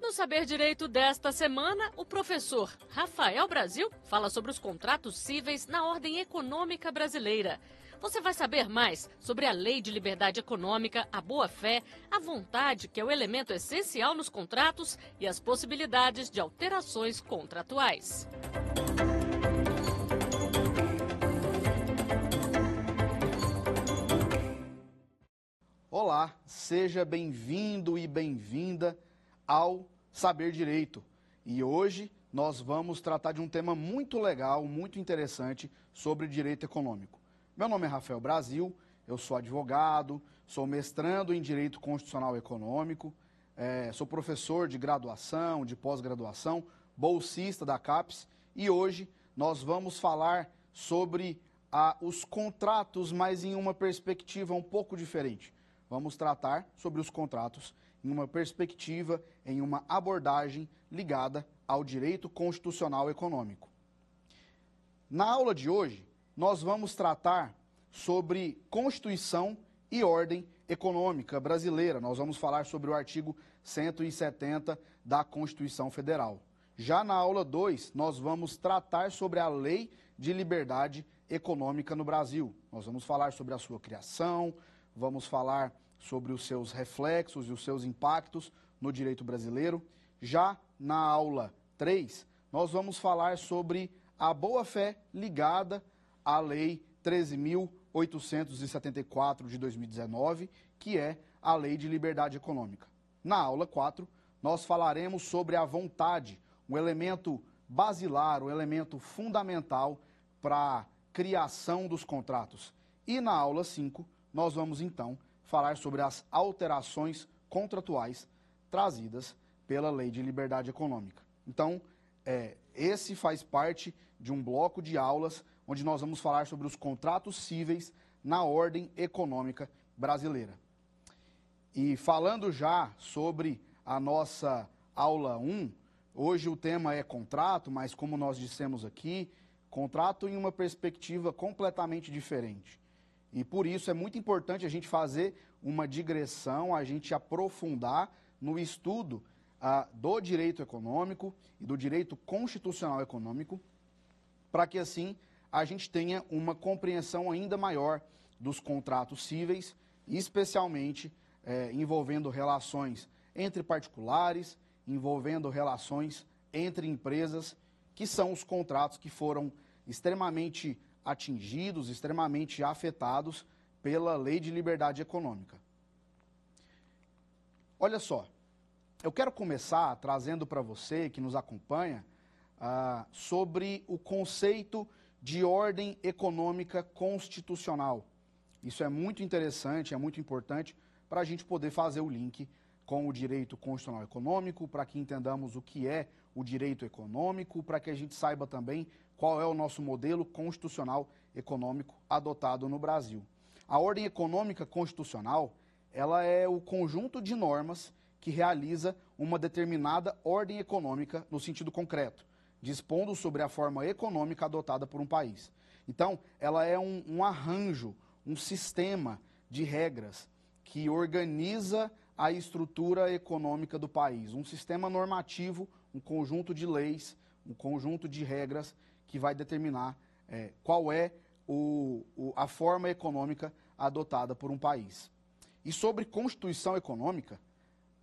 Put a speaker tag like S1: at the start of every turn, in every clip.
S1: No Saber Direito desta semana, o professor Rafael Brasil fala sobre os contratos cíveis na ordem econômica brasileira. Você vai saber mais sobre a Lei de Liberdade Econômica, a boa-fé, a vontade, que é o elemento essencial nos contratos, e as possibilidades de alterações contratuais.
S2: Olá, seja bem-vindo e bem-vinda ao Saber Direito. E hoje nós vamos tratar de um tema muito legal, muito interessante sobre direito econômico. Meu nome é Rafael Brasil, eu sou advogado, sou mestrando em Direito Constitucional e Econômico, sou professor de graduação, de pós-graduação, bolsista da CAPES, e hoje nós vamos falar sobre os contratos, mas em uma perspectiva um pouco diferente. Vamos tratar sobre os contratos em uma perspectiva, em uma abordagem ligada ao direito constitucional econômico. Na aula de hoje, nós vamos tratar sobre Constituição e ordem econômica brasileira. Nós vamos falar sobre o artigo 170 da Constituição Federal. Já na aula 2, nós vamos tratar sobre a Lei de Liberdade Econômica no Brasil. Nós vamos falar sobre a sua criação, vamos falar sobre os seus reflexos e os seus impactos no direito brasileiro. Já na aula 3, nós vamos falar sobre a boa-fé ligada à Lei 13.874 de 2019, que é a Lei de Liberdade Econômica. Na aula 4, nós falaremos sobre a vontade, um elemento basilar, um elemento fundamental para a criação dos contratos. E na aula 5, nós vamos então falar sobre as alterações contratuais trazidas pela Lei de Liberdade Econômica. Então, esse faz parte de um bloco de aulas onde nós vamos falar sobre os contratos cíveis na ordem econômica brasileira. E falando já sobre a nossa aula 1, hoje o tema é contrato, mas como nós dissemos aqui, contrato em uma perspectiva completamente diferente. E por isso é muito importante a gente fazer uma digressão, a gente aprofundar no estudo do direito econômico e do direito constitucional econômico, para que assim a gente tenha uma compreensão ainda maior dos contratos cíveis, especialmente envolvendo relações entre particulares, envolvendo relações entre empresas, que são os contratos que foram extremamente atingidos, extremamente afetados pela Lei de Liberdade Econômica. Olha só, eu quero começar trazendo para você que nos acompanha sobre o conceito de ordem econômica constitucional. Isso é muito interessante, é muito importante para a gente poder fazer o link com o direito constitucional econômico, para que entendamos o que é o direito econômico, para que a gente saiba também qual é o nosso modelo constitucional econômico adotado no Brasil. A ordem econômica constitucional, ela é o conjunto de normas que realiza uma determinada ordem econômica no sentido concreto, dispondo sobre a forma econômica adotada por um país. Então, ela é um arranjo, um sistema de regras que organiza a estrutura econômica do país, um sistema normativo, um conjunto de leis, um conjunto de regras que vai determinar qual é a forma econômica adotada por um país. E sobre Constituição Econômica,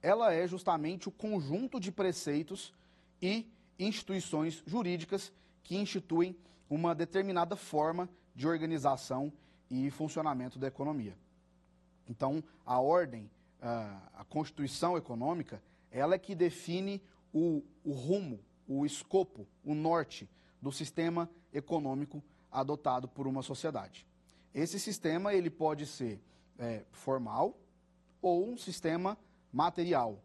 S2: ela é justamente o conjunto de preceitos e instituições jurídicas que instituem uma determinada forma de organização e funcionamento da economia. Então, a ordem, a Constituição Econômica, ela é que define o rumo, o escopo, o norte do sistema econômico adotado por uma sociedade. Esse sistema ele pode ser formal ou um sistema material.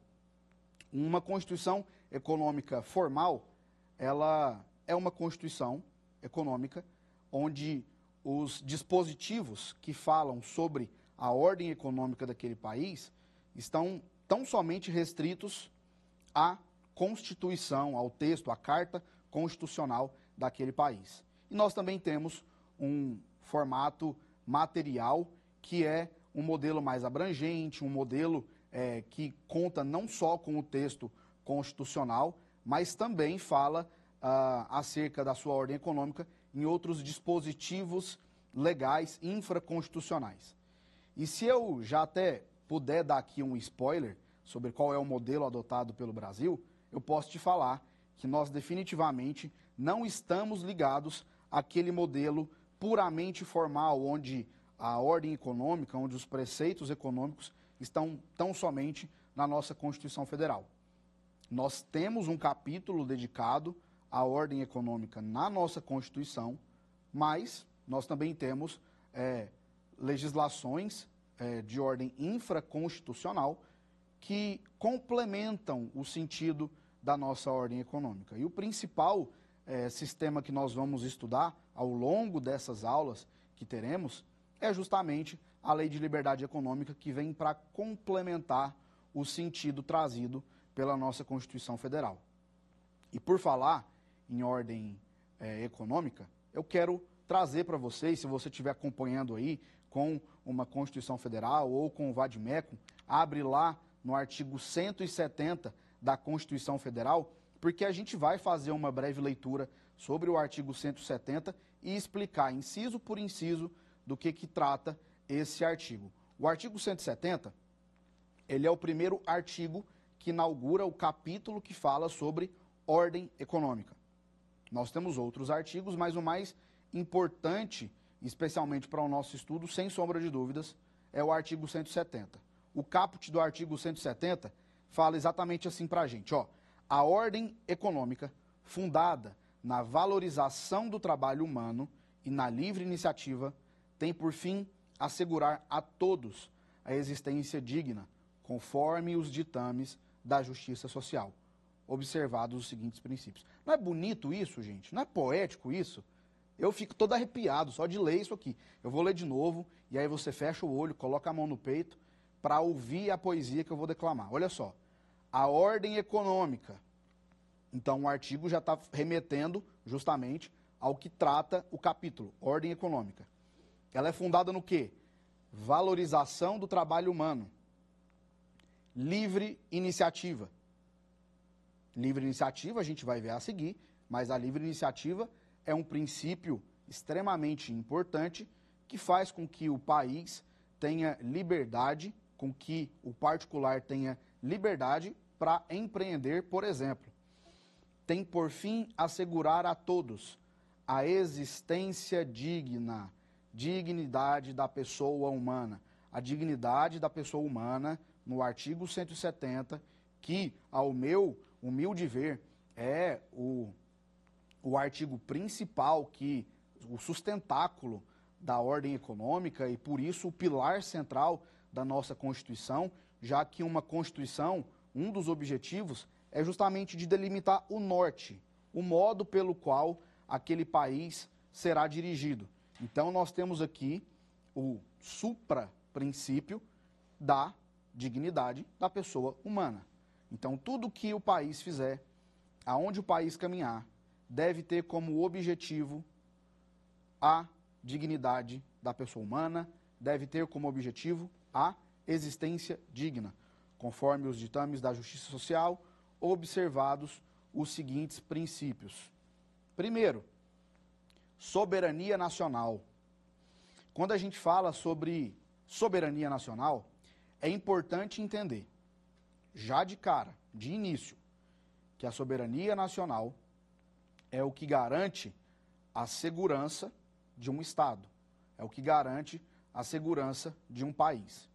S2: Uma Constituição Econômica formal, ela é uma Constituição Econômica onde os dispositivos que falam sobre a ordem econômica daquele país estão tão somente restritos à Constituição, ao texto, à Carta Constitucional daquele país. E nós também temos um formato material que é um modelo mais abrangente, um modelo que conta não só com o texto constitucional, mas também fala acerca da sua ordem econômica em outros dispositivos legais infraconstitucionais. E se eu já até puder dar aqui um spoiler sobre qual é o modelo adotado pelo Brasil, eu posso te falar que nós definitivamente não estamos ligados àquele modelo puramente formal, onde a ordem econômica, onde os preceitos econômicos estão tão somente na nossa Constituição Federal. Nós temos um capítulo dedicado à ordem econômica na nossa Constituição, mas nós também temos legislações de ordem infraconstitucional que complementam o sentido da nossa ordem econômica. E o principal sistema que nós vamos estudar ao longo dessas aulas que teremos é justamente a Lei de Liberdade Econômica, que vem para complementar o sentido trazido pela nossa Constituição Federal. E por falar em ordem econômica, eu quero trazer para vocês, se você estiver acompanhando aí com uma Constituição Federal ou com o Vademecum, abre lá no artigo 170 da Constituição Federal, porque a gente vai fazer uma breve leitura sobre o artigo 170 e explicar inciso por inciso do que trata esse artigo. O artigo 170, ele é o primeiro artigo que inaugura o capítulo que fala sobre ordem econômica. Nós temos outros artigos, mas o mais importante, especialmente para o nosso estudo, sem sombra de dúvidas, é o artigo 170. O caput do artigo 170 fala exatamente assim para a gente, ó. A ordem econômica, fundada na valorização do trabalho humano e na livre iniciativa, tem por fim assegurar a todos a existência digna, conforme os ditames da justiça social, observados os seguintes princípios. Não é bonito isso, gente? Não é poético isso? Eu fico todo arrepiado só de ler isso aqui. Eu vou ler de novo, e aí você fecha o olho, coloca a mão no peito, para ouvir a poesia que eu vou declamar. Olha só. A ordem econômica. Então, o artigo já está remetendo justamente ao que trata o capítulo, ordem econômica. Ela é fundada no quê? Valorização do trabalho humano. Livre iniciativa. Livre iniciativa a gente vai ver a seguir, mas a livre iniciativa é um princípio extremamente importante que faz com que o país tenha liberdade, com que o particular tenha liberdade para empreender, por exemplo. Tem por fim assegurar a todos a existência digna, dignidade da pessoa humana. A dignidade da pessoa humana, no artigo 170, que, ao meu humilde ver, é o artigo principal, o sustentáculo da ordem econômica e, por isso, o pilar central da nossa Constituição, já que uma Constituição, um dos objetivos, é justamente de delimitar o norte, o modo pelo qual aquele país será dirigido. Então, nós temos aqui o supra-princípio da dignidade da pessoa humana. Então, tudo que o país fizer, aonde o país caminhar, deve ter como objetivo a dignidade da pessoa humana, deve ter como objetivo a existência digna, conforme os ditames da justiça social, observados os seguintes princípios. Primeiro, soberania nacional. Quando a gente fala sobre soberania nacional, é importante entender, já de cara, de início, que a soberania nacional é o que garante a segurança de um Estado, é o que garante a segurança de um país.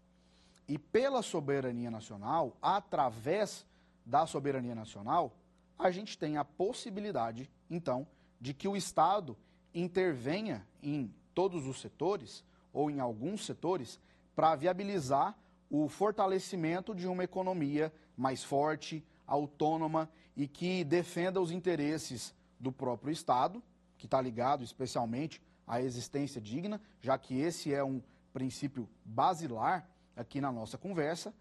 S2: E pela soberania nacional, através da soberania nacional, a gente tem a possibilidade, então, de que o Estado intervenha em todos os setores, ou em alguns setores, para viabilizar o fortalecimento de uma economia mais forte, autônoma e que defenda os interesses do próprio Estado, que está ligado especialmente à existência digna, já que esse é um princípio basilar aqui na nossa conversa,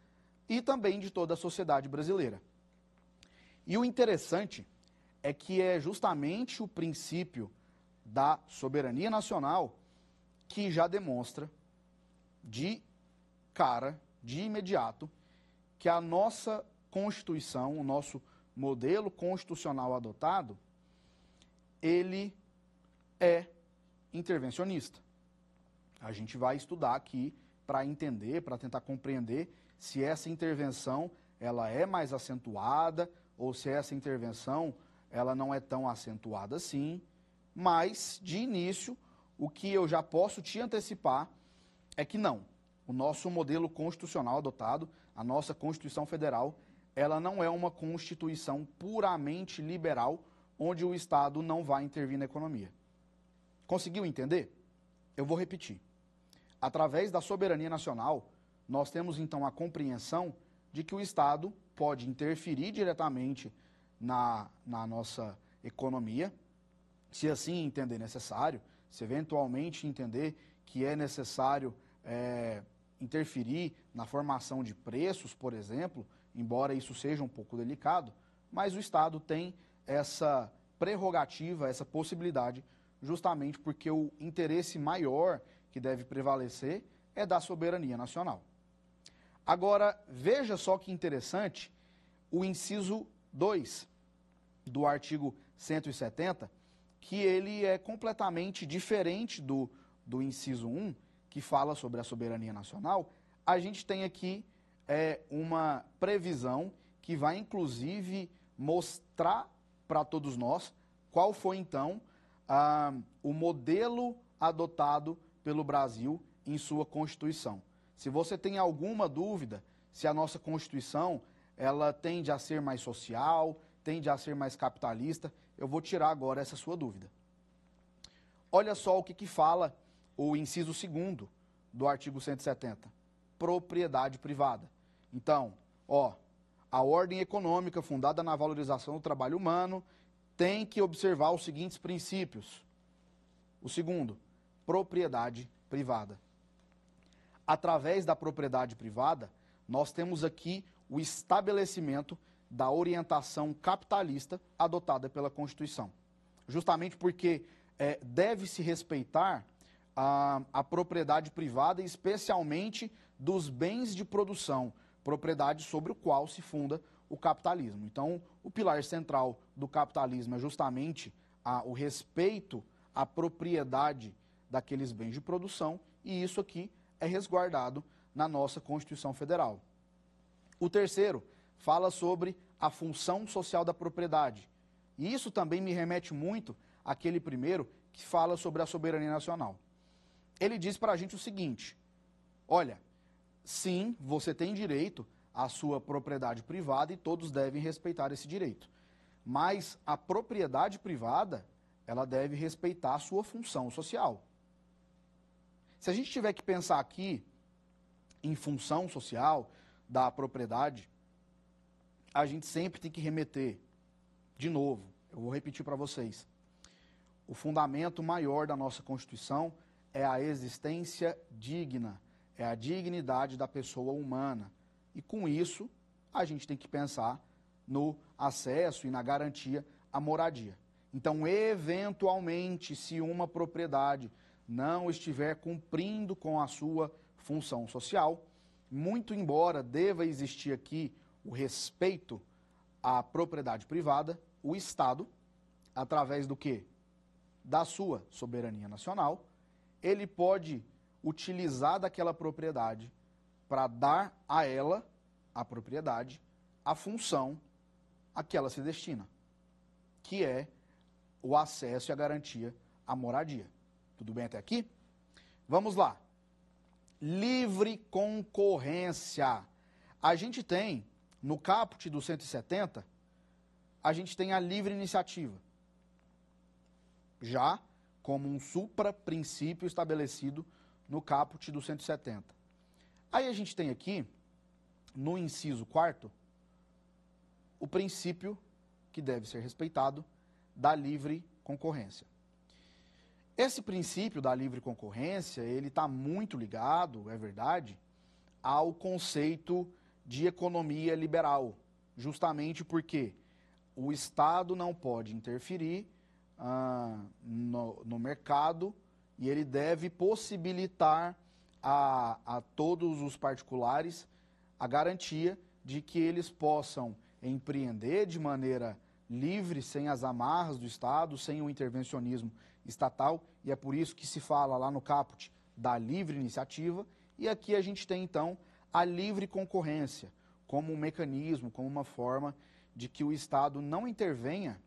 S2: e também de toda a sociedade brasileira. E o interessante é que é justamente o princípio da soberania nacional que já demonstra de cara, de imediato, que a nossa Constituição, o nosso modelo constitucional adotado, ele é intervencionista. A gente vai estudar aqui para entender, para tentar compreender se essa intervenção ela é mais acentuada ou se essa intervenção ela não é tão acentuada assim, mas, de início, o que eu já posso te antecipar é que não. O nosso modelo constitucional adotado, a nossa Constituição Federal, ela não é uma Constituição puramente liberal, onde o Estado não vai intervir na economia. Conseguiu entender? Eu vou repetir. Através da soberania nacional, nós temos então a compreensão de que o Estado pode interferir diretamente na nossa economia, se assim entender necessário, se eventualmente entender que é necessário interferir na formação de preços, por exemplo, embora isso seja um pouco delicado, mas o Estado tem essa prerrogativa, essa possibilidade, justamente porque o interesse maior que deve prevalecer é da soberania nacional. Agora, veja só que interessante o inciso 2 do artigo 170, que ele é completamente diferente do inciso 1, que fala sobre a soberania nacional. A gente tem aqui uma previsão que vai, inclusive, mostrar para todos nós qual foi, então, o modelo adotado pelo Brasil em sua Constituição. Se você tem alguma dúvida se a nossa Constituição ela tende a ser mais social, tende a ser mais capitalista, eu vou tirar agora essa sua dúvida. Olha só o que fala o inciso 2º do artigo 170, propriedade privada. Então, a ordem econômica fundada na valorização do trabalho humano tem que observar os seguintes princípios. O segundo, propriedade privada. Através da propriedade privada, nós temos aqui o estabelecimento da orientação capitalista adotada pela Constituição. Justamente porque deve-se respeitar a propriedade privada, especialmente dos bens de produção, propriedade sobre o qual se funda o capitalismo. Então, o pilar central do capitalismo é justamente o respeito à propriedade daqueles bens de produção, e isso aqui é resguardado na nossa Constituição Federal. O terceiro fala sobre a função social da propriedade. E isso também me remete muito àquele primeiro que fala sobre a soberania nacional. Ele diz para a gente o seguinte: olha, sim, você tem direito à sua propriedade privada e todos devem respeitar esse direito. Mas a propriedade privada, ela deve respeitar a sua função social. Se a gente tiver que pensar aqui em função social da propriedade, a gente sempre tem que remeter, de novo, eu vou repetir para vocês, o fundamento maior da nossa Constituição é a existência digna, é a dignidade da pessoa humana. E com isso, a gente tem que pensar no acesso e na garantia à moradia. Então, eventualmente, se uma propriedade não estiver cumprindo com a sua função social, muito embora deva existir aqui o respeito à propriedade privada, o Estado, através do quê? Da sua soberania nacional, ele pode utilizar daquela propriedade para dar a ela, a propriedade, a função a que ela se destina, que é o acesso e a garantia à moradia. Tudo bem até aqui? Vamos lá. Livre concorrência. A gente tem, no caput do 170, a gente tem a livre iniciativa, já como um supra-princípio estabelecido no caput do 170. Aí a gente tem aqui, no inciso 4º, o princípio que deve ser respeitado da livre concorrência. Esse princípio da livre concorrência, ele está muito ligado, é verdade, ao conceito de economia liberal, justamente porque o Estado não pode interferir no mercado e ele deve possibilitar a todos os particulares a garantia de que eles possam empreender de maneira livre, sem as amarras do Estado, sem o intervencionismo estatal, e é por isso que se fala lá no caput da livre iniciativa, e aqui a gente tem então a livre concorrência como um mecanismo, como uma forma de que o Estado não intervenha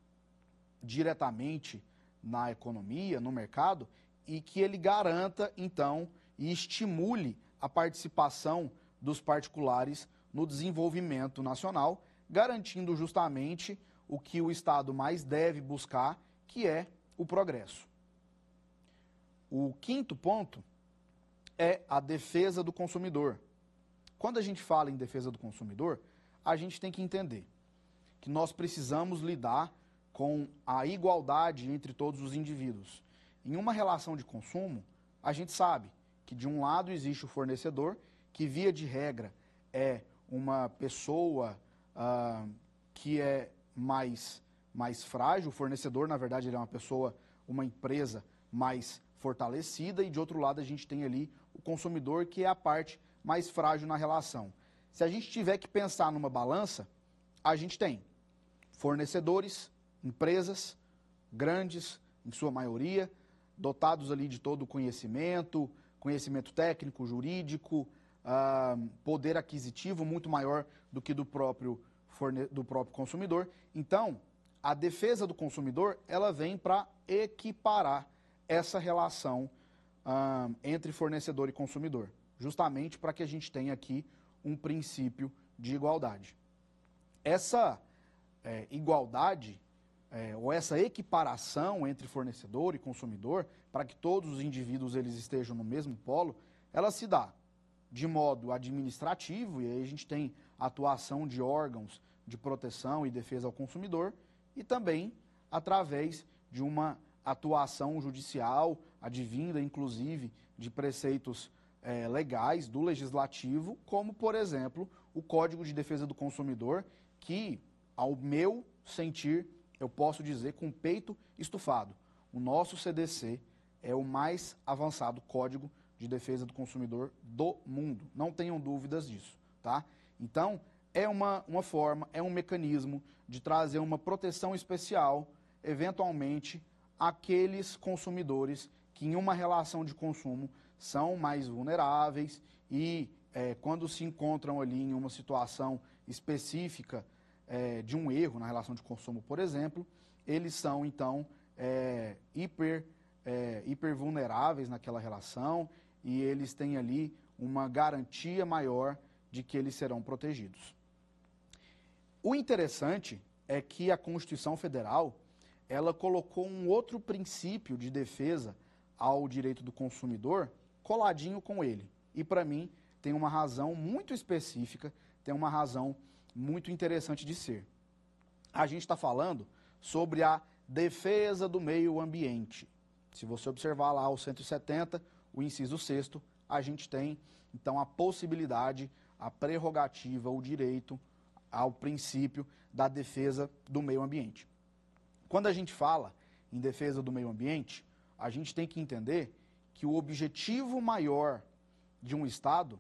S2: diretamente na economia, no mercado, e que ele garanta então e estimule a participação dos particulares no desenvolvimento nacional, garantindo justamente o que o Estado mais deve buscar, que é o progresso. O quinto ponto é a defesa do consumidor. Quando a gente fala em defesa do consumidor, a gente tem que entender que nós precisamos lidar com a igualdade entre todos os indivíduos. Em uma relação de consumo, a gente sabe que de um lado existe o fornecedor, que via de regra é uma pessoa que é mais frágil. O fornecedor, na verdade, ele é uma pessoa, uma empresa mais fortalecida, e de outro lado a gente tem ali o consumidor, que é a parte mais frágil na relação. Se a gente tiver que pensar numa balança, a gente tem fornecedores, empresas grandes, em sua maioria, dotados ali de todo o conhecimento técnico, jurídico, poder aquisitivo muito maior do que do próprio consumidor. Então, a defesa do consumidor, ela vem para equiparar essa relação entre fornecedor e consumidor, justamente para que a gente tenha aqui um princípio de igualdade. Essa igualdade, ou essa equiparação entre fornecedor e consumidor, para que todos os indivíduos eles estejam no mesmo polo, ela se dá de modo administrativo, e aí a gente tem a atuação de órgãos de proteção e defesa ao consumidor, e também através de uma atuação judicial, advinda inclusive de preceitos legais do legislativo, como, por exemplo, o Código de Defesa do Consumidor, que, ao meu sentir, eu posso dizer com o peito estufado, o nosso CDC é o mais avançado Código de Defesa do Consumidor do mundo. Não tenham dúvidas disso, tá? Então, é uma forma, é um mecanismo de trazer uma proteção especial, eventualmente, àqueles consumidores que, em uma relação de consumo, são mais vulneráveis e, quando se encontram ali em uma situação específica de um erro na relação de consumo, por exemplo, eles são, então, hiper vulneráveis naquela relação, e eles têm ali uma garantia maior de que eles serão protegidos. O interessante é que a Constituição Federal, ela colocou um outro princípio de defesa ao direito do consumidor coladinho com ele. E, para mim, tem uma razão muito específica, tem uma razão muito interessante de ser. A gente está falando sobre a defesa do meio ambiente. Se você observar lá o 170, o inciso 6º, a gente tem, então, a possibilidade, a prerrogativa, o direito ao princípio da defesa do meio ambiente. Quando a gente fala em defesa do meio ambiente, a gente tem que entender que o objetivo maior de um Estado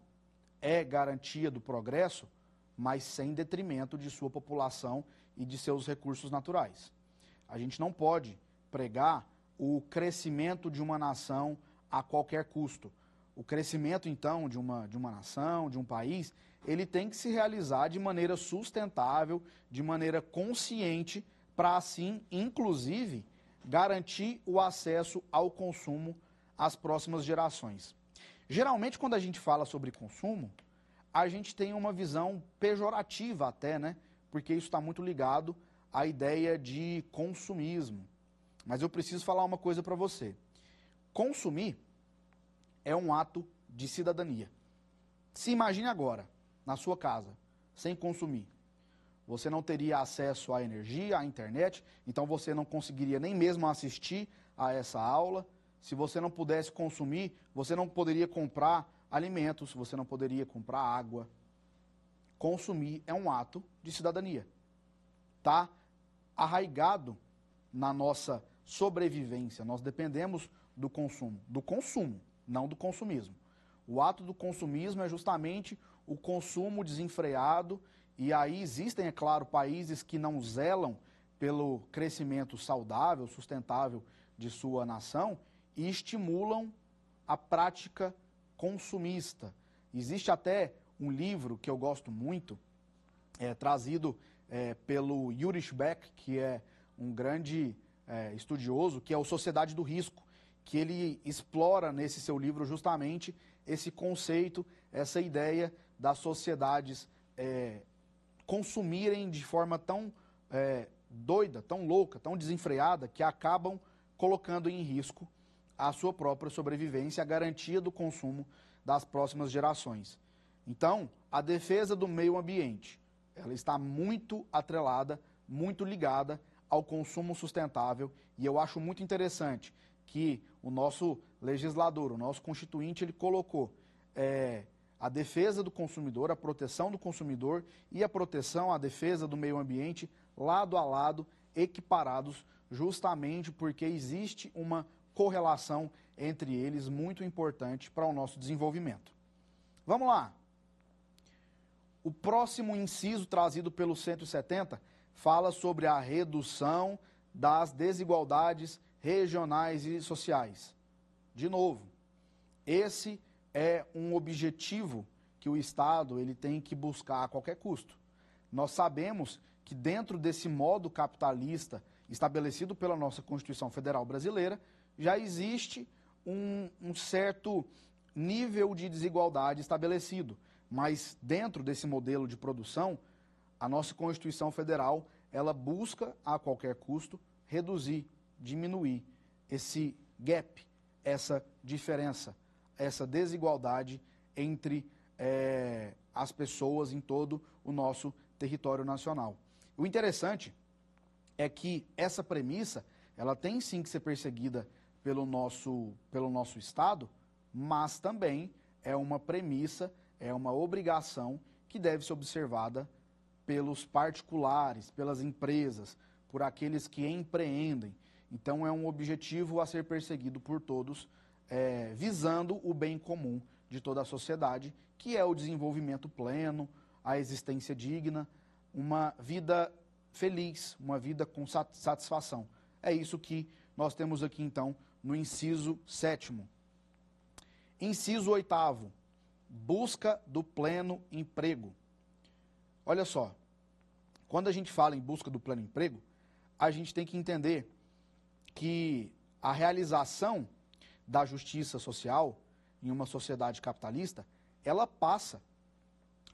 S2: é garantia do progresso, mas sem detrimento de sua população e de seus recursos naturais. A gente não pode pregar o crescimento de uma nação a qualquer custo. O crescimento, então, de uma nação, de um país, ele tem que se realizar de maneira sustentável, de maneira consciente, para assim, inclusive, garantir o acesso ao consumo às próximas gerações. Geralmente, quando a gente fala sobre consumo, a gente tem uma visão pejorativa até, né? Porque isso está muito ligado à ideia de consumismo. Mas eu preciso falar uma coisa para você. Consumir é um ato de cidadania. Se imagine agora, na sua casa, sem consumir. Você não teria acesso à energia, à internet, então você não conseguiria nem mesmo assistir a essa aula. Se você não pudesse consumir, você não poderia comprar alimentos, você não poderia comprar água. Consumir é um ato de cidadania. Está arraigado na nossa sobrevivência. Nós dependemos do consumo, não do consumismo. O ato do consumismo é justamente o consumo desenfreado E aí existem, é claro, países que não zelam pelo crescimento saudável, sustentável de sua nação e estimulam a prática consumista. Existe até um livro que eu gosto muito, trazido pelo Yuri Shbeck, que é um grande estudioso, que é o Sociedade do Risco, que ele explora nesse seu livro justamente esse conceito, essa ideia das sociedades consumirem de forma tão doida, tão louca, tão desenfreada, que acabam colocando em risco a sua própria sobrevivência, a garantia do consumo das próximas gerações. Então, a defesa do meio ambiente, ela está muito atrelada, muito ligada ao consumo sustentável, e eu acho muito interessante que o nosso legislador, o nosso constituinte, ele colocou a defesa do consumidor, a proteção do consumidor e a proteção, a defesa do meio ambiente lado a lado, equiparados, justamente porque existe uma correlação entre eles muito importante para o nosso desenvolvimento. Vamos lá. O próximo inciso trazido pelo 170 fala sobre a redução das desigualdades regionais e sociais. De novo, esse é um objetivo que o Estado ele tem que buscar a qualquer custo. Nós sabemos que dentro desse modo capitalista estabelecido pela nossa Constituição Federal Brasileira, já existe um certo nível de desigualdade estabelecido. Mas dentro desse modelo de produção, a nossa Constituição Federal, ela busca a qualquer custo reduzir, diminuir esse gap, essa diferença, essa desigualdade entre as pessoas em todo o nosso território nacional. O interessante é que essa premissa, ela tem sim que ser perseguida pelo nosso Estado, mas também é uma premissa, é uma obrigação que deve ser observada pelos particulares, pelas empresas, por aqueles que empreendem. Então é um objetivo a ser perseguido por todos, visando o bem comum de toda a sociedade, que é o desenvolvimento pleno, a existência digna, uma vida feliz, uma vida com satisfação. É isso que nós temos aqui, então, no inciso 7º. Inciso 8º, busca do pleno emprego. Olha só, quando a gente fala em busca do pleno emprego, a gente tem que entender que a realização da justiça social em uma sociedade capitalista, ela passa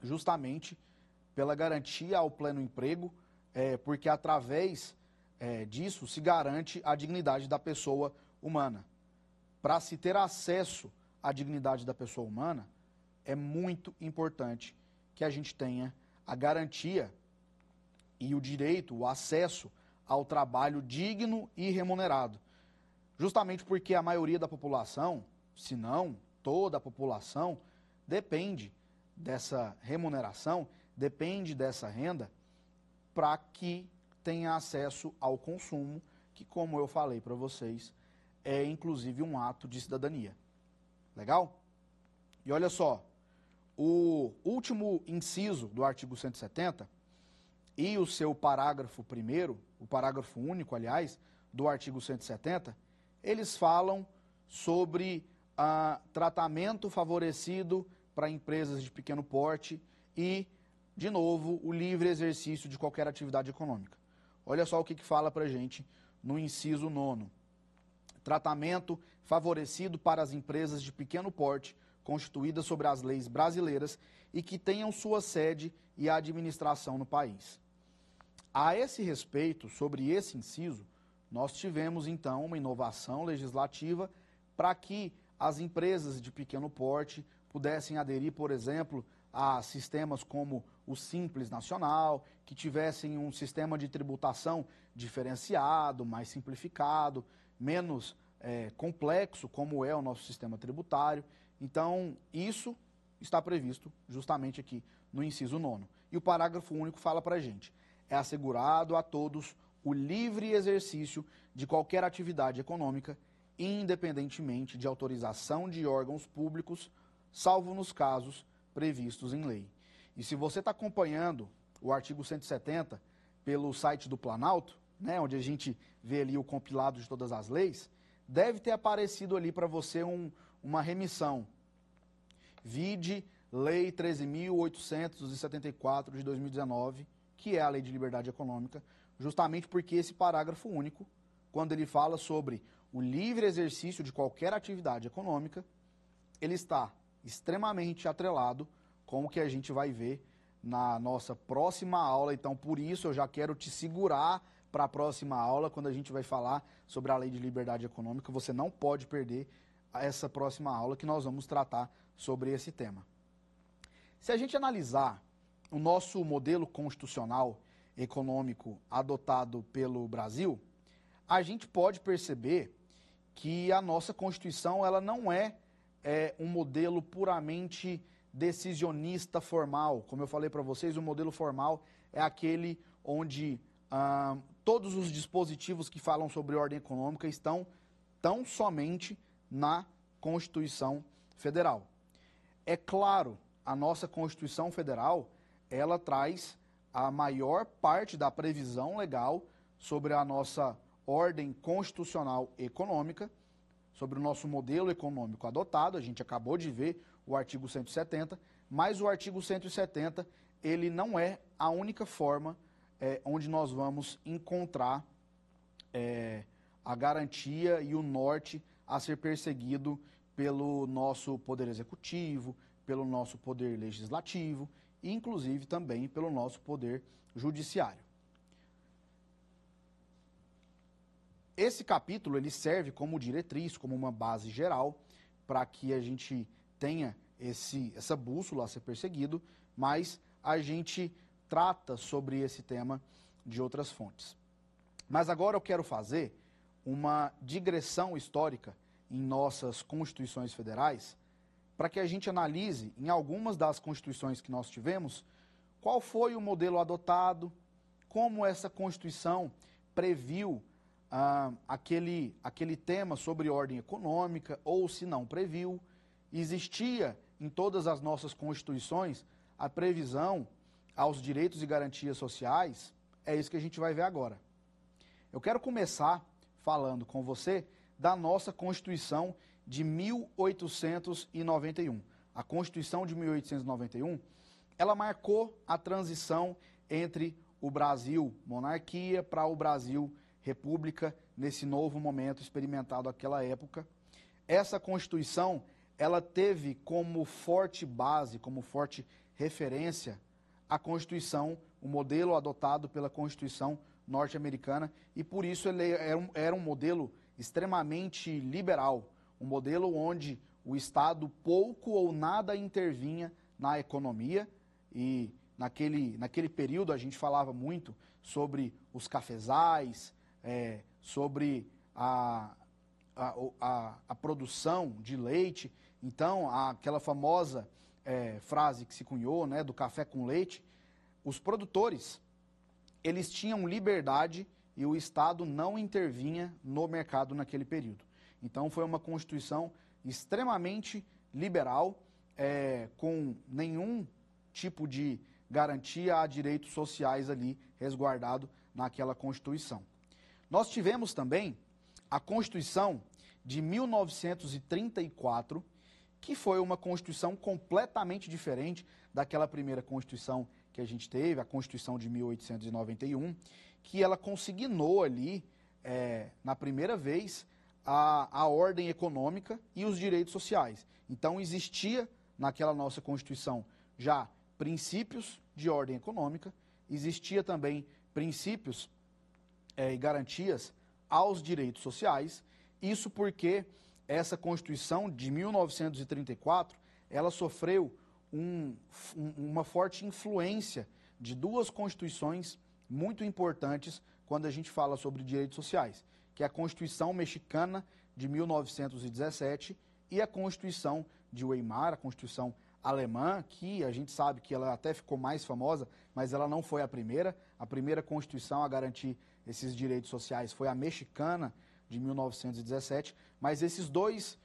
S2: justamente pela garantia ao pleno emprego, porque através disso se garante a dignidade da pessoa humana. Para se ter acesso à dignidade da pessoa humana, é muito importante que a gente tenha a garantia e o direito, o acesso ao trabalho digno e remunerado. Justamente porque a maioria da população, se não toda a população, depende dessa remuneração, depende dessa renda para que tenha acesso ao consumo, que, como eu falei para vocês, é inclusive um ato de cidadania. Legal? E olha só, o último inciso do artigo 170 e o seu parágrafo primeiro, o parágrafo único, aliás, do artigo 170, eles falam sobre tratamento favorecido para empresas de pequeno porte e, de novo, o livre exercício de qualquer atividade econômica. Olha só o que fala para a gente no inciso 9º. Tratamento favorecido para as empresas de pequeno porte constituídas sobre as leis brasileiras e que tenham sua sede e administração no país. A esse respeito, sobre esse inciso, nós tivemos, então, uma inovação legislativa para que as empresas de pequeno porte pudessem aderir, por exemplo, a sistemas como o Simples Nacional, que tivessem um sistema de tributação diferenciado, mais simplificado, menos complexo, como é o nosso sistema tributário. Então, isso está previsto justamente aqui no inciso 9º. E o parágrafo único fala para a gente: é assegurado a todos o livre exercício de qualquer atividade econômica, independentemente de autorização de órgãos públicos, salvo nos casos previstos em lei. E se você está acompanhando o artigo 170 pelo site do Planalto, né, onde a gente vê ali o compilado de todas as leis, deve ter aparecido ali para você uma remissão. Vide Lei 13.874 de 2019, que é a Lei de Liberdade Econômica, justamente porque esse parágrafo único, quando ele fala sobre o livre exercício de qualquer atividade econômica, ele está extremamente atrelado com o que a gente vai ver na nossa próxima aula. Então, por isso, eu já quero te segurar para a próxima aula, quando a gente vai falar sobre a Lei de Liberdade Econômica. Você não pode perder essa próxima aula, que nós vamos tratar sobre esse tema. Se a gente analisar o nosso modelo constitucional econômico adotado pelo Brasil, a gente pode perceber que a nossa Constituição ela não é um modelo puramente decisionista formal. Como eu falei para vocês, o modelo formal é aquele onde todos os dispositivos que falam sobre ordem econômica estão tão somente na Constituição Federal. É claro, a nossa Constituição Federal, ela traz a maior parte da previsão legal sobre a nossa ordem constitucional econômica, sobre o nosso modelo econômico adotado. A gente acabou de ver o artigo 170, mas o artigo 170, ele não é a única forma onde nós vamos encontrar a garantia e o norte a ser perseguido pelo nosso Poder Executivo, pelo nosso Poder Legislativo e, inclusive, também pelo nosso Poder Judiciário. Esse capítulo ele serve como diretriz, como uma base geral, para que a gente tenha essa bússola a ser perseguido, mas a gente trata sobre esse tema de outras fontes. Mas agora eu quero fazer uma digressão histórica em nossas constituições federais, para que a gente analise em algumas das constituições que nós tivemos, qual foi o modelo adotado, como essa Constituição previu aquele tema sobre ordem econômica, ou se não previu. Existia em todas as nossas constituições a previsão aos direitos e garantias sociais. É isso que a gente vai ver agora. Eu quero começar falando com você da nossa Constituição de 1891. A Constituição de 1891, ela marcou a transição entre o Brasil monarquia para o Brasil república, nesse novo momento experimentado naquela época. Essa Constituição, ela teve como forte base, como forte referência, a Constituição, o modelo adotado pela Constituição norte-americana, e por isso ele era um modelo extremamente liberal, um modelo onde o Estado pouco ou nada intervinha na economia. E naquele período a gente falava muito sobre os cafezais, sobre a produção de leite. Então, aquela famosa frase que se cunhou, né, do café com leite, os produtores, eles tinham liberdade e o Estado não intervinha no mercado naquele período. Então, foi uma Constituição extremamente liberal, com nenhum tipo de garantia a direitos sociais ali resguardado naquela Constituição. Nós tivemos também a Constituição de 1934, que foi uma Constituição completamente diferente daquela primeira Constituição que a gente teve, a Constituição de 1891, que ela consignou ali, na primeira vez, a ordem econômica e os direitos sociais. Então, existia naquela nossa Constituição já princípios de ordem econômica, existia também princípios e garantias aos direitos sociais. Isso porque essa Constituição de 1934, ela sofreu uma forte influência de duas constituições muito importantes quando a gente fala sobre direitos sociais, que é a Constituição Mexicana de 1917 e a Constituição de Weimar, a Constituição alemã, que a gente sabe que ela até ficou mais famosa, mas ela não foi a primeira. A primeira Constituição a garantir esses direitos sociais foi a Mexicana de 1917, mas esses dois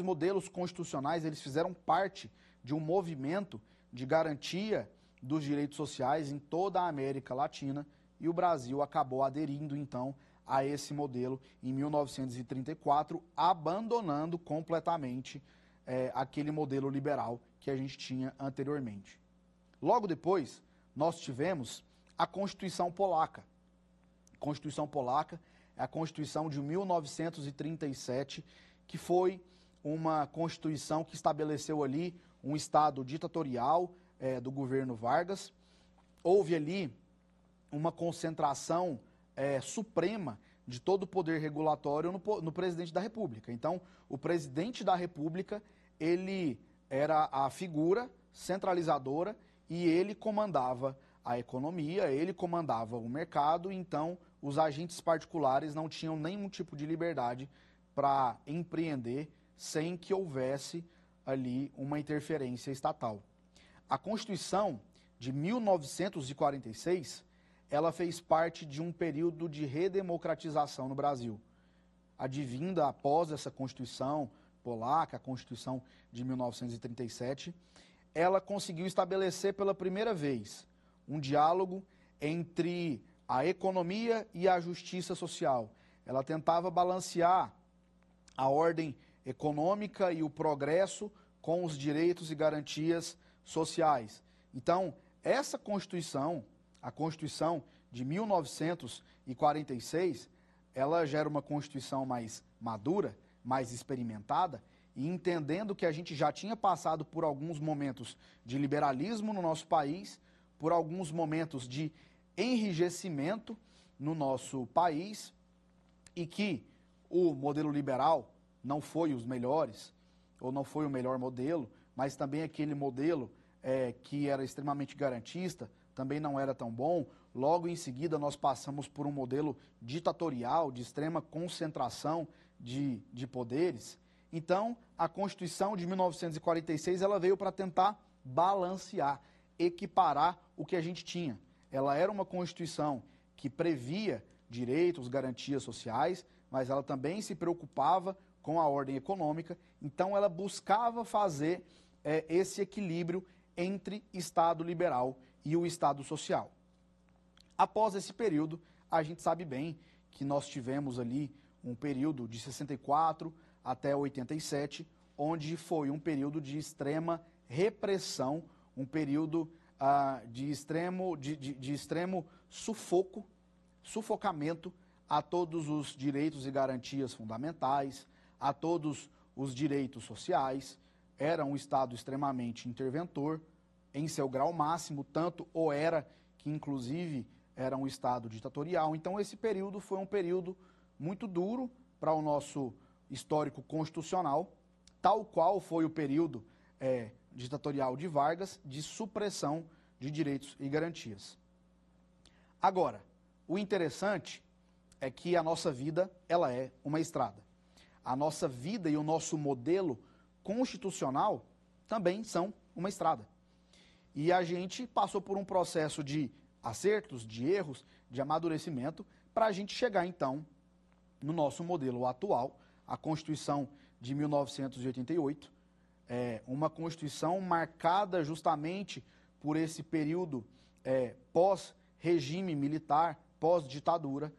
S2: modelos constitucionais, eles fizeram parte de um movimento de garantia dos direitos sociais em toda a América Latina, e o Brasil acabou aderindo, então, a esse modelo em 1934, abandonando completamente aquele modelo liberal que a gente tinha anteriormente. Logo depois, nós tivemos a Constituição Polaca. A Constituição Polaca é a Constituição de 1937, que foi uma Constituição que estabeleceu ali um Estado ditatorial do governo Vargas. Houve ali uma concentração suprema de todo o poder regulatório no presidente da República. Então, o presidente da República, ele era a figura centralizadora e ele comandava a economia, ele comandava o mercado, então os agentes particulares não tinham nenhum tipo de liberdade para empreender sem que houvesse ali uma interferência estatal. A Constituição de 1946, ela fez parte de um período de redemocratização no Brasil. Advinda após essa Constituição Polaca, a Constituição de 1937, ela conseguiu estabelecer pela primeira vez um diálogo entre a economia e a justiça social. Ela tentava balancear a ordem econômica e o progresso com os direitos e garantias sociais. Então, essa Constituição, a Constituição de 1946, ela já era uma Constituição mais madura, mais experimentada, e entendendo que a gente já tinha passado por alguns momentos de liberalismo no nosso país, por alguns momentos de enrijecimento no nosso país, e que o modelo liberal não foi os melhores, ou não foi o melhor modelo, mas também aquele modelo que era extremamente garantista, também não era tão bom. Logo em seguida, nós passamos por um modelo ditatorial, de extrema concentração de poderes. Então, a Constituição de 1946, ela veio para tentar balancear, equiparar o que a gente tinha. Ela era uma Constituição que previa direitos, garantias sociais, mas ela também se preocupava com a ordem econômica, então ela buscava fazer esse equilíbrio entre Estado liberal e o Estado social. Após esse período, a gente sabe bem que nós tivemos ali um período de 64 até 87, onde foi um período de extrema repressão, um período de extremo sufocamento a todos os direitos e garantias fundamentais, a todos os direitos sociais. Era um Estado extremamente interventor, em seu grau máximo, tanto ou era que, inclusive, era um Estado ditatorial. Então, esse período foi um período muito duro para o nosso histórico constitucional, tal qual foi o período ditatorial de Vargas, de supressão de direitos e garantias. Agora, o interessante é que a nossa vida, ela é uma estrada. A nossa vida e o nosso modelo constitucional também são uma estrada. E a gente passou por um processo de acertos, de erros, de amadurecimento, para a gente chegar, então, no nosso modelo atual, a Constituição de 1988, uma Constituição marcada justamente por esse período pós-regime militar, pós-ditadura,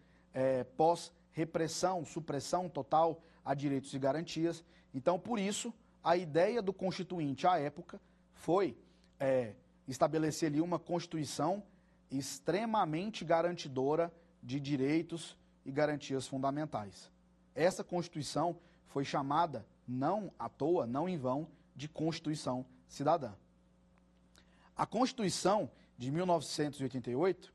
S2: pós-repressão, supressão total a direitos e garantias. Então, por isso, a ideia do Constituinte à época foi estabelecer ali uma Constituição extremamente garantidora de direitos e garantias fundamentais. Essa Constituição foi chamada, não à toa, não em vão, de Constituição Cidadã. A Constituição de 1988,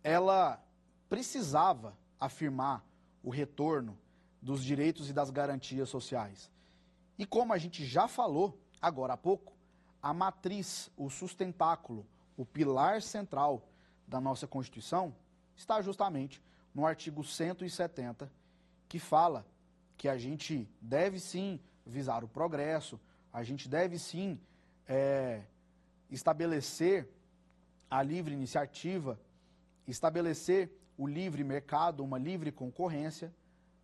S2: ela precisava afirmar o retorno dos direitos e das garantias sociais. E como a gente já falou agora há pouco, a matriz, o sustentáculo, o pilar central da nossa Constituição está justamente no artigo 170, que fala que a gente deve sim visar o progresso, a gente deve sim estabelecer a livre iniciativa, estabelecer o livre mercado, uma livre concorrência,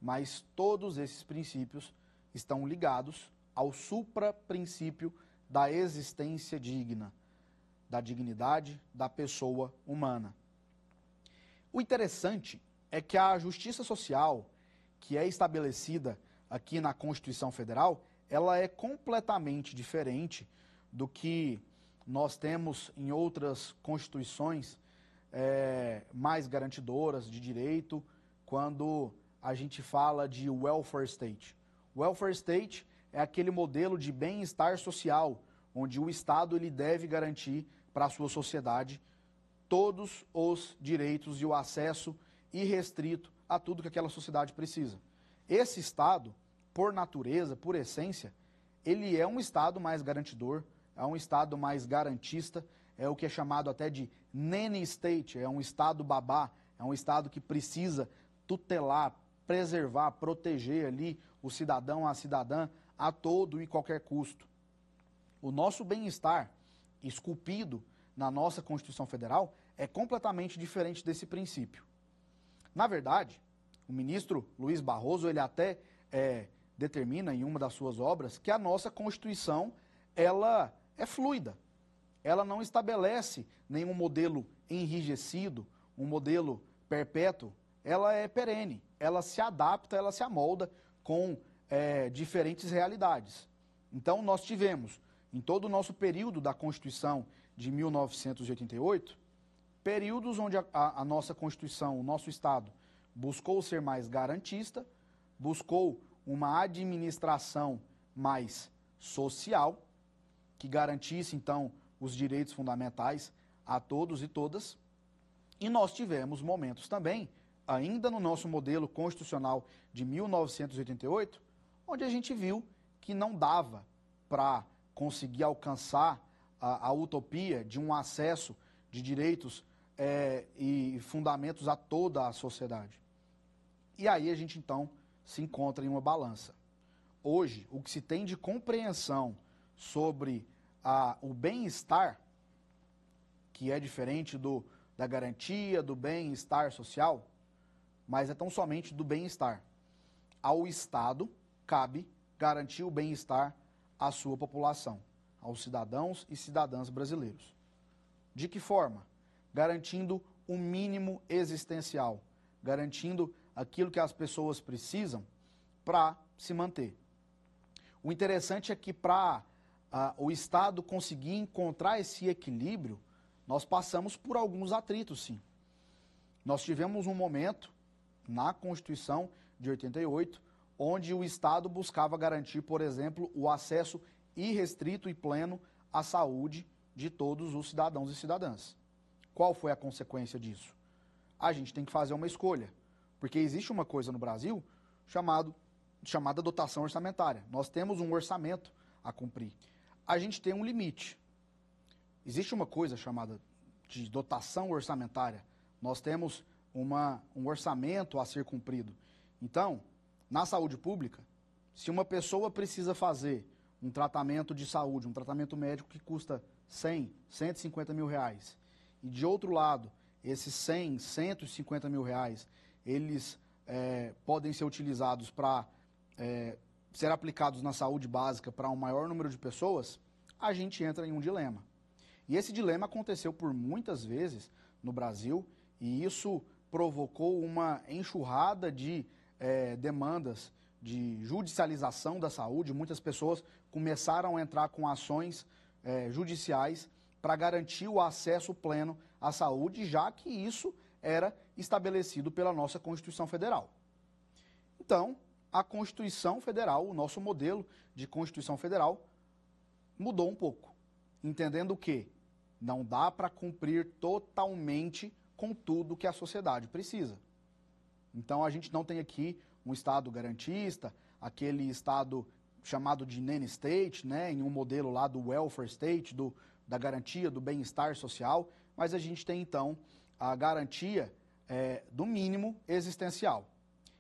S2: mas todos esses princípios estão ligados ao supraprincípio da existência digna. da dignidade da pessoa humana. O interessante é que a justiça social, que é estabelecida aqui na Constituição Federal, ela é completamente diferente do que nós temos em outras constituições mais garantidoras de direito, quando a gente fala de welfare state. Welfare state é aquele modelo de bem-estar social, onde o Estado ele deve garantir para a sua sociedade todos os direitos e o acesso irrestrito a tudo que aquela sociedade precisa. Esse Estado, por natureza, por essência, ele é um Estado mais garantidor, é um Estado mais garantista, é o que é chamado até de nanny state, é um Estado babá, é um Estado que precisa tutelar, preservar, proteger ali o cidadão, a cidadã, a todo e qualquer custo. O nosso bem-estar, esculpido na nossa Constituição Federal, é completamente diferente desse princípio. Na verdade, o ministro Luiz Barroso, ele até determina em uma das suas obras que a nossa Constituição, ela é fluida. Ela não estabelece nenhum modelo enrijecido, um modelo perpétuo. Ela é perene, ela se adapta, ela se amolda com diferentes realidades. Então, nós tivemos, em todo o nosso período da Constituição de 1988, períodos onde a nossa Constituição, o nosso Estado, buscou ser mais garantista, buscou uma administração mais social, que garantisse, então, os direitos fundamentais a todos e todas. E nós tivemos momentos também, ainda no nosso modelo constitucional de 1988, onde a gente viu que não dava para conseguir alcançar a utopia de um acesso de direitos e fundamentos a toda a sociedade. E aí a gente, então, se encontra em uma balança. Hoje, o que se tem de compreensão sobre o bem-estar, que é diferente da garantia, do bem-estar social, mas é tão somente do bem-estar. Ao Estado cabe garantir o bem-estar à sua população, aos cidadãos e cidadãs brasileiros. De que forma? Garantindo o mínimo existencial, garantindo aquilo que as pessoas precisam para se manter. O interessante é que para o Estado conseguir encontrar esse equilíbrio, nós passamos por alguns atritos, sim. Nós tivemos um momento na Constituição de 88, onde o Estado buscava garantir, por exemplo, o acesso irrestrito e pleno à saúde de todos os cidadãos e cidadãs. Qual foi a consequência disso? A gente tem que fazer uma escolha, porque existe uma coisa no Brasil chamada dotação orçamentária. Nós temos um orçamento a cumprir. A gente tem um limite. Existe uma coisa chamada de dotação orçamentária. Nós temos um orçamento a ser cumprido. Então, na saúde pública, se uma pessoa precisa fazer um tratamento de saúde, um tratamento médico que custa 100, 150 mil reais, e de outro lado, esses 100, 150 mil reais, eles podem ser utilizados para ser aplicados na saúde básica para um maior número de pessoas, a gente entra em um dilema. E esse dilema aconteceu por muitas vezes no Brasil, e isso provocou uma enxurrada de demandas de judicialização da saúde. Muitas pessoas começaram a entrar com ações judiciais para garantir o acesso pleno à saúde, já que isso era estabelecido pela nossa Constituição Federal. Então, a Constituição Federal, o nosso modelo de Constituição Federal, mudou um pouco, entendendo que não dá para cumprir totalmente com tudo que a sociedade precisa. Então, a gente não tem aqui um Estado garantista, aquele Estado chamado de nanny state, né, em um modelo lá do welfare state, da garantia do bem-estar social, mas a gente tem, então, a garantia do mínimo existencial.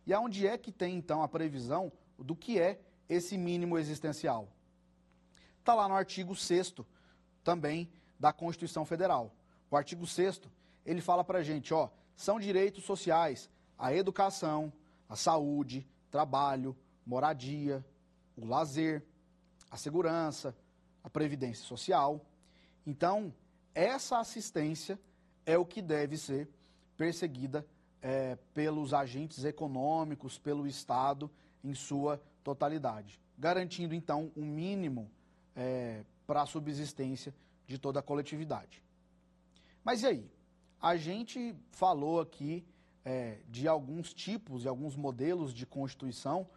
S2: E aonde é que tem, então, a previsão do que é esse mínimo existencial? Está lá no artigo 6º, também, da Constituição Federal. O artigo 6º, ele fala para a gente, são direitos sociais a educação, a saúde, trabalho, moradia, o lazer, a segurança, a previdência social. Então, essa assistência é o que deve ser perseguida pelos agentes econômicos, pelo Estado em sua totalidade, garantindo, então, um mínimo para a subsistência de toda a coletividade. Mas e aí? A gente falou aqui de alguns tipos e alguns modelos de Constituição,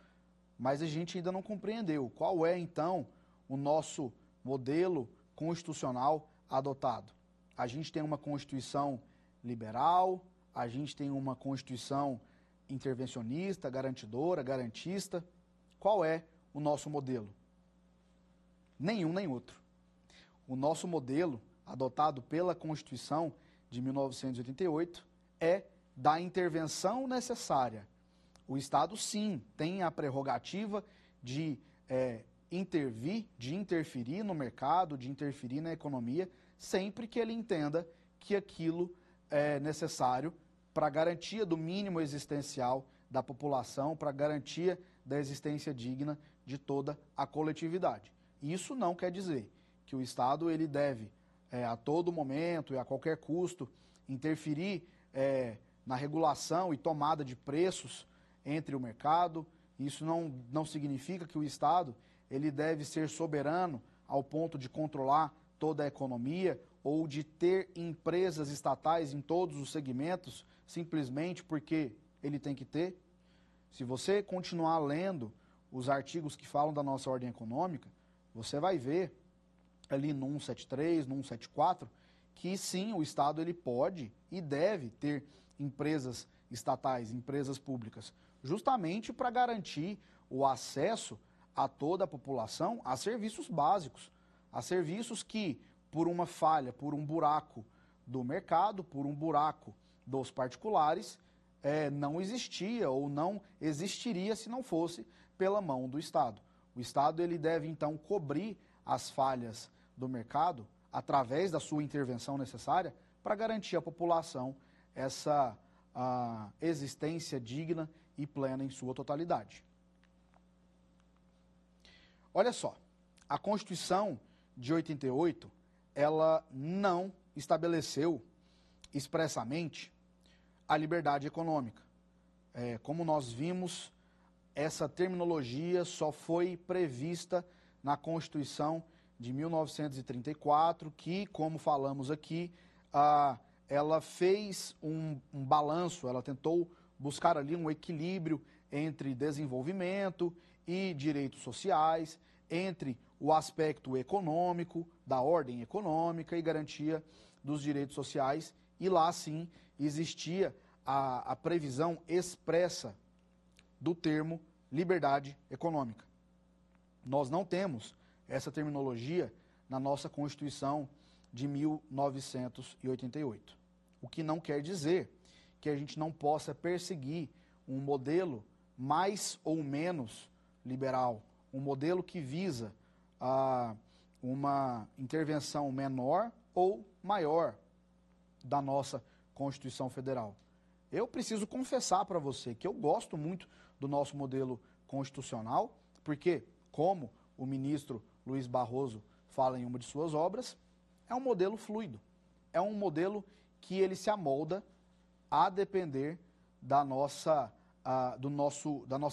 S2: mas a gente ainda não compreendeu qual é, então, o nosso modelo constitucional adotado. A gente tem uma Constituição liberal, a gente tem uma Constituição intervencionista, garantidora, garantista. Qual é o nosso modelo? Nenhum nem outro. O nosso modelo, adotado pela Constituição de 1988, é da intervenção necessária. O Estado, sim, tem a prerrogativa de intervir, de interferir no mercado, de interferir na economia, sempre que ele entenda que aquilo é necessário para a garantia do mínimo existencial da população, para a garantia da existência digna de toda a coletividade. Isso não quer dizer que o Estado ele deve, a todo momento e a qualquer custo, interferir na regulação e tomada de preços entre o mercado. Isso não significa que o Estado ele deve ser soberano ao ponto de controlar toda a economia ou de ter empresas estatais em todos os segmentos simplesmente porque ele tem que ter. Se você continuar lendo os artigos que falam da nossa ordem econômica, você vai ver ali no 173, no 174, que sim, o Estado ele pode e deve ter empresas estatais, empresas públicas, justamente para garantir o acesso a toda a população a serviços básicos, a serviços que, por uma falha, por um buraco do mercado, por um buraco dos particulares, não existia ou não existiria se não fosse pela mão do Estado. O Estado ele deve, então, cobrir as falhas do mercado através da sua intervenção necessária para garantir à população essa existência digna e plena em sua totalidade. Olha só, a Constituição de 88, ela não estabeleceu expressamente a liberdade econômica. Como nós vimos, essa terminologia só foi prevista na Constituição de 1934, que, como falamos aqui, ela fez um balanço, ela tentou buscar ali um equilíbrio entre desenvolvimento e direitos sociais, entre o aspecto econômico, da ordem econômica e garantia dos direitos sociais, e lá sim existia a previsão expressa do termo liberdade econômica. Nós não temos essa terminologia na nossa Constituição de 1988. O que não quer dizer que a gente não possa perseguir um modelo mais ou menos liberal, um modelo que visa uma intervenção menor ou maior da nossa Constituição Federal. Eu preciso confessar para você que eu gosto muito do nosso modelo constitucional, porque, como o ministro Luiz Barroso fala em uma de suas obras, é um modelo fluido, é um modelo que ele se amolda a depender da nossa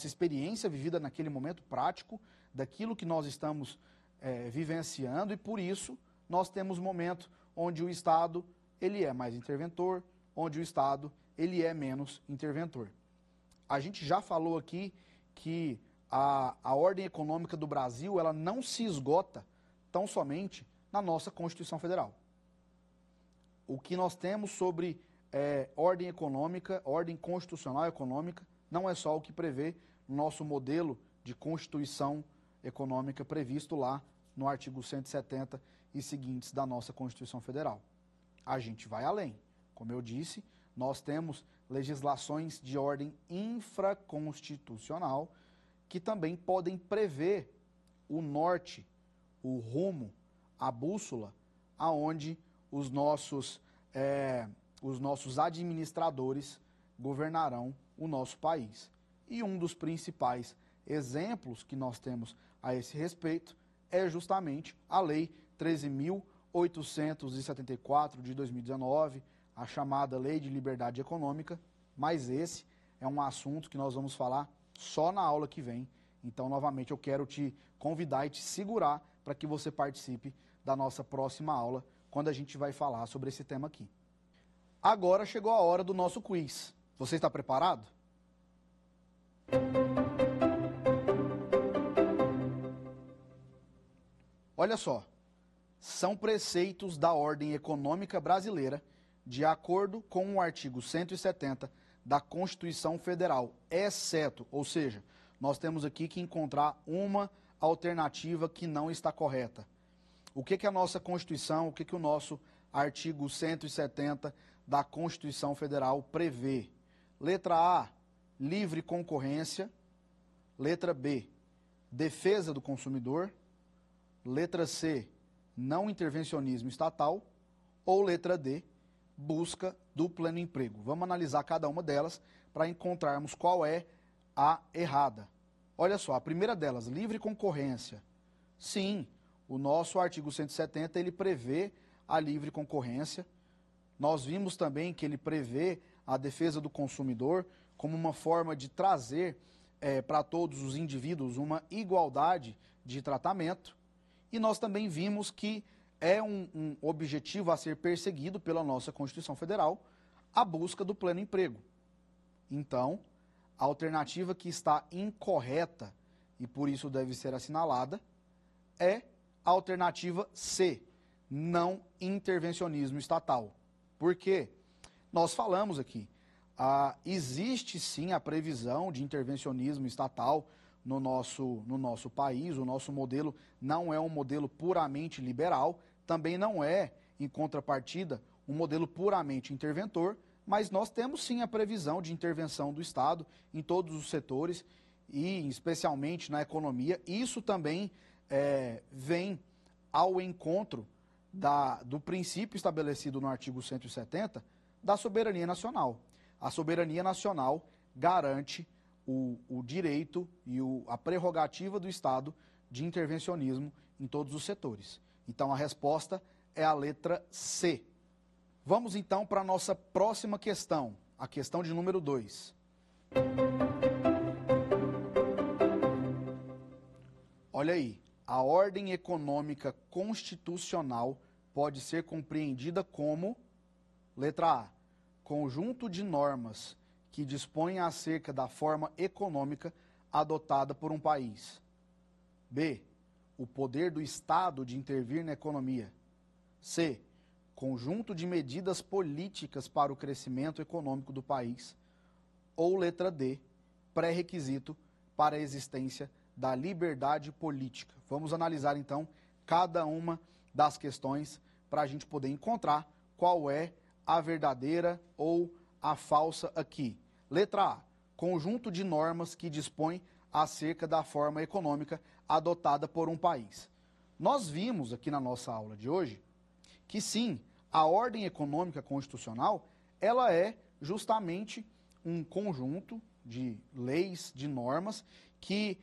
S2: experiência vivida naquele momento prático, daquilo que nós estamos vivenciando, e por isso nós temos momentos onde o Estado ele é mais interventor, onde o Estado ele é menos interventor. A gente já falou aqui que a ordem econômica do Brasil ela não se esgota tão somente na nossa Constituição Federal. O que nós temos sobre ordem econômica, ordem constitucional econômica, não é só o que prevê no nosso modelo de Constituição econômica previsto lá no artigo 170 e seguintes da nossa Constituição Federal. A gente vai além. Como eu disse, nós temos legislações de ordem infraconstitucional que também podem prever o norte, o rumo, a bússola, aonde os nossos administradores governarão o nosso país. E um dos principais exemplos que nós temos a esse respeito é justamente a Lei 13.888 874 de 2019, a chamada Lei de Liberdade Econômica, mas esse é um assunto que nós vamos falar só na aula que vem. Então, novamente, eu quero te convidar e te segurar para que você participe da nossa próxima aula, quando a gente vai falar sobre esse tema aqui. Agora chegou a hora do nosso quiz. Você está preparado? Olha só, são preceitos da ordem econômica brasileira, de acordo com o artigo 170 da Constituição Federal, exceto, ou seja, nós temos aqui que encontrar uma alternativa que não está correta. O que a nossa Constituição, o que o nosso artigo 170 da Constituição Federal prevê? Letra A, livre concorrência. Letra B, defesa do consumidor. Letra C, não intervencionismo estatal. Ou letra D, busca do pleno emprego. Vamos analisar cada uma delas para encontrarmos qual é a errada. Olha só, a primeira delas, livre concorrência. Sim, o nosso artigo 170, ele prevê a livre concorrência. Nós vimos também que ele prevê a defesa do consumidor como uma forma de trazer para todos os indivíduos uma igualdade de tratamento. E nós também vimos que é um objetivo a ser perseguido pela nossa Constituição Federal, a busca do pleno emprego. Então, a alternativa que está incorreta, e por isso deve ser assinalada, é a alternativa C, não intervencionismo estatal. Por quê? Nós falamos aqui, existe sim a previsão de intervencionismo estatal no nosso país. O nosso modelo não é um modelo puramente liberal, também não é, em contrapartida, um modelo puramente interventor, mas nós temos sim a previsão de intervenção do Estado em todos os setores e especialmente na economia. Isso também vem ao encontro do princípio estabelecido no artigo 170 da soberania nacional. A soberania nacional garante o direito e a prerrogativa do Estado de intervencionismo em todos os setores. Então, a resposta é a letra C. Vamos, então, para a nossa próxima questão, a questão de número 2. Olha aí, a ordem econômica constitucional pode ser compreendida como, letra A, conjunto de normas que dispõem acerca da forma econômica adotada por um país. B, o poder do Estado de intervir na economia. C, conjunto de medidas políticas para o crescimento econômico do país. Ou letra D, pré-requisito para a existência da liberdade política. Vamos analisar então cada uma das questões para a gente poder encontrar qual é a verdadeira ou a falsa aqui. Letra A, conjunto de normas que dispõe acerca da forma econômica adotada por um país. Nós vimos aqui na nossa aula de hoje que sim, a ordem econômica constitucional, ela é justamente um conjunto de leis, de normas que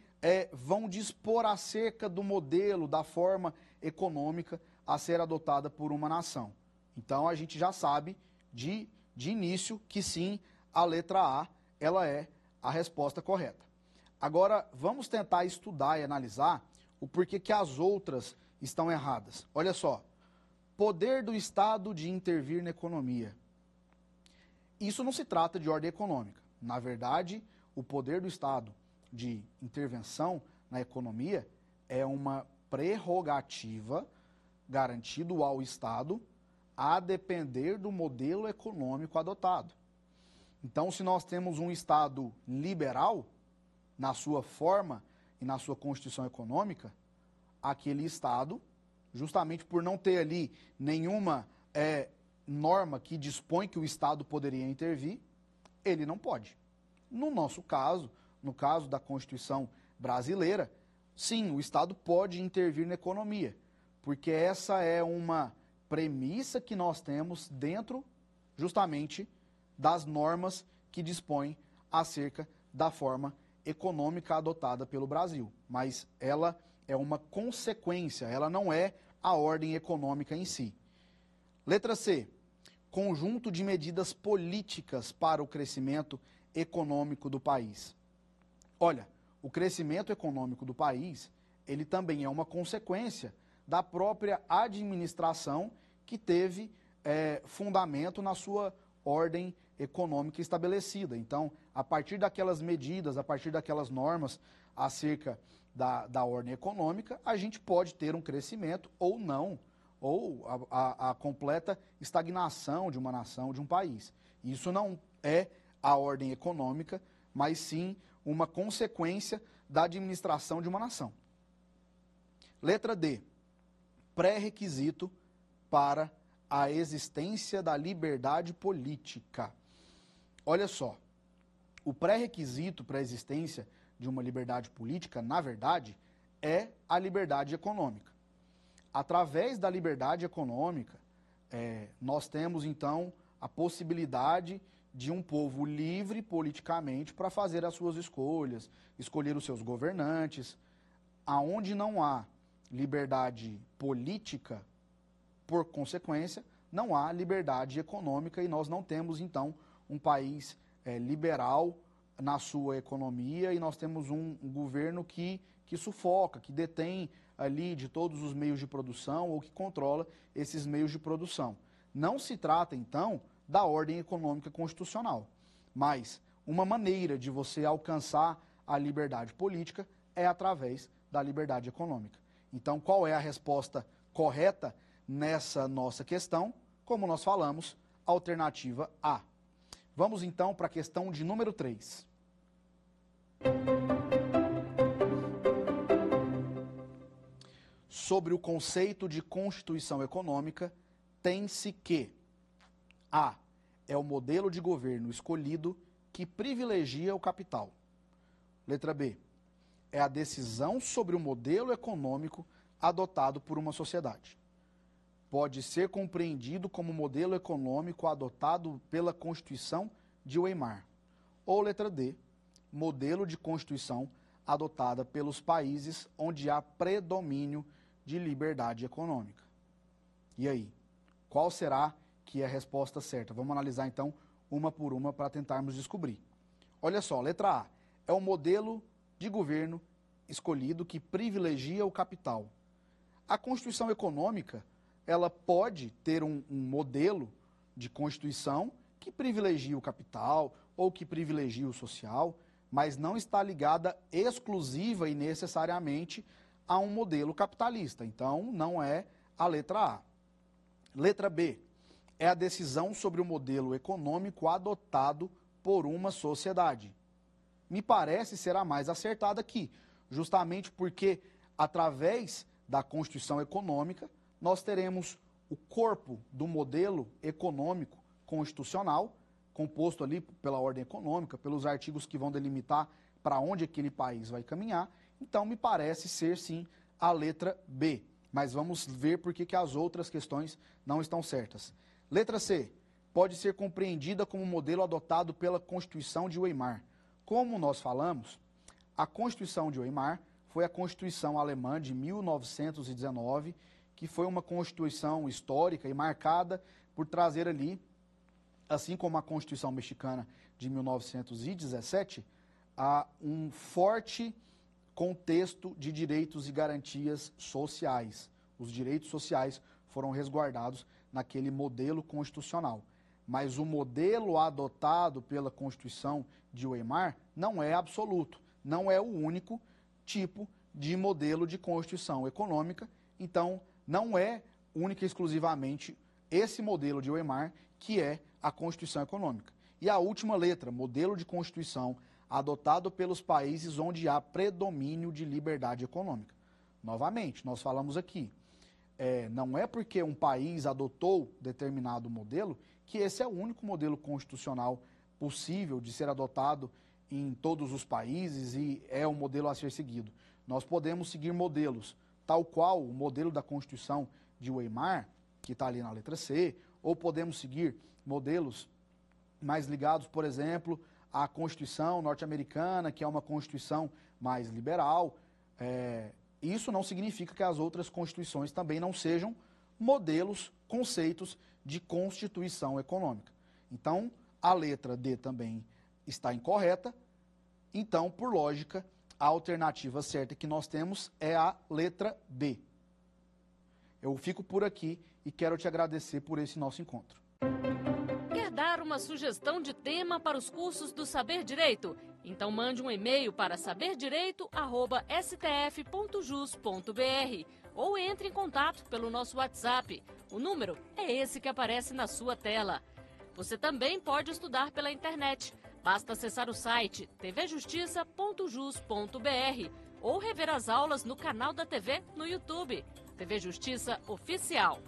S2: vão dispor acerca do modelo, da forma econômica a ser adotada por uma nação. Então, a gente já sabe de início que sim, a letra A, ela é a resposta correta. Agora, vamos tentar estudar e analisar o porquê que as outras estão erradas. Olha só, poder do Estado de intervir na economia. Isso não se trata de ordem econômica. Na verdade, o poder do Estado de intervenção na economia é uma prerrogativa garantido ao Estado a depender do modelo econômico adotado. Então, se nós temos um Estado liberal, na sua forma e na sua constituição econômica, aquele Estado, justamente por não ter ali nenhuma norma que dispõe que o Estado poderia intervir, ele não pode. No nosso caso, no caso da Constituição brasileira, sim, o Estado pode intervir na economia, porque essa é uma premissa que nós temos dentro, justamente, das normas que dispõem acerca da forma econômica adotada pelo Brasil. Mas ela é uma consequência, ela não é a ordem econômica em si. Letra C, conjunto de medidas políticas para o crescimento econômico do país. Olha, o crescimento econômico do país, ele também é uma consequência da própria administração que teve fundamento na sua ordem econômica estabelecida. Então, a partir daquelas medidas, a partir daquelas normas acerca da ordem econômica, a gente pode ter um crescimento ou não, ou a completa estagnação de uma nação, de um país. Isso não é a ordem econômica, mas sim uma consequência da administração de uma nação. Letra D, pré-requisito para a existência da liberdade política. Olha só, o pré-requisito para a existência de uma liberdade política, na verdade, é a liberdade econômica. Através da liberdade econômica, nós temos, então, a possibilidade de um povo livre politicamente para fazer as suas escolhas, escolher os seus governantes. Aonde não há liberdade política, por consequência, não há liberdade econômica e nós não temos, então, um país liberal na sua economia e nós temos um governo que sufoca, que detém ali de todos os meios de produção ou que controla esses meios de produção. Não se trata, então, da ordem econômica constitucional, mas uma maneira de você alcançar a liberdade política é através da liberdade econômica. Então, qual é a resposta correta nessa nossa questão? Como nós falamos, alternativa A. Vamos, então, para a questão de número 3. Sobre o conceito de constituição econômica, tem-se que A. É o modelo de governo escolhido que privilegia o capital. Letra B. É a decisão sobre o modelo econômico adotado por uma sociedade. Pode ser compreendido como modelo econômico adotado pela Constituição de Weimar. Ou letra D. Modelo de Constituição adotada pelos países onde há predomínio de liberdade econômica. E aí, qual será que é a resposta certa? Vamos analisar então uma por uma para tentarmos descobrir. Olha só, letra A, é o modelo de governo escolhido que privilegia o capital. A Constituição econômica, ela pode ter um modelo de Constituição que privilegia o capital ou que privilegia o social, mas não está ligada exclusiva e necessariamente a um modelo capitalista. Então, não é a letra A. Letra B, é a decisão sobre o modelo econômico adotado por uma sociedade. Me parece ser a mais acertada aqui, justamente porque, através da Constituição Econômica, nós teremos o corpo do modelo econômico constitucional, composto ali pela ordem econômica, pelos artigos que vão delimitar para onde aquele país vai caminhar. Então, me parece ser, sim, a letra B. Mas vamos ver por que as outras questões não estão certas. Letra C. Pode ser compreendida como modelo adotado pela Constituição de Weimar. Como nós falamos, a Constituição de Weimar foi a Constituição alemã de 1919, que foi uma Constituição histórica e marcada por trazer ali, assim como a Constituição mexicana de 1917, um forte contexto de direitos e garantias sociais. Os direitos sociais foram resguardados naquele modelo constitucional. Mas o modelo adotado pela Constituição de Weimar não é absoluto, não é o único tipo de modelo de Constituição econômica, então não é única e exclusivamente esse modelo de Weimar que é a Constituição econômica. E a última letra, modelo de Constituição adotado pelos países onde há predomínio de liberdade econômica. Novamente, nós falamos aqui, não é porque um país adotou determinado modelo que esse é o único modelo constitucional possível de ser adotado em todos os países e é o modelo a ser seguido. Nós podemos seguir modelos, tal qual o modelo da Constituição de Weimar, que está ali na letra C, ou podemos seguir modelos mais ligados, por exemplo, à Constituição norte-americana, que é uma Constituição mais liberal, Isso não significa que as outras constituições também não sejam modelos, conceitos de constituição econômica. Então, a letra D também está incorreta. Então, por lógica, a alternativa certa que nós temos é a letra B. Eu fico por aqui e quero te agradecer por esse nosso encontro.
S1: Quer dar uma sugestão de tema para os cursos do Saber Direito? Então mande um e-mail para saberdireito@stf.jus.br ou entre em contato pelo nosso WhatsApp. O número é esse que aparece na sua tela. Você também pode estudar pela internet. Basta acessar o site tvjustiça.jus.br ou rever as aulas no canal da TV no YouTube. TV Justiça Oficial.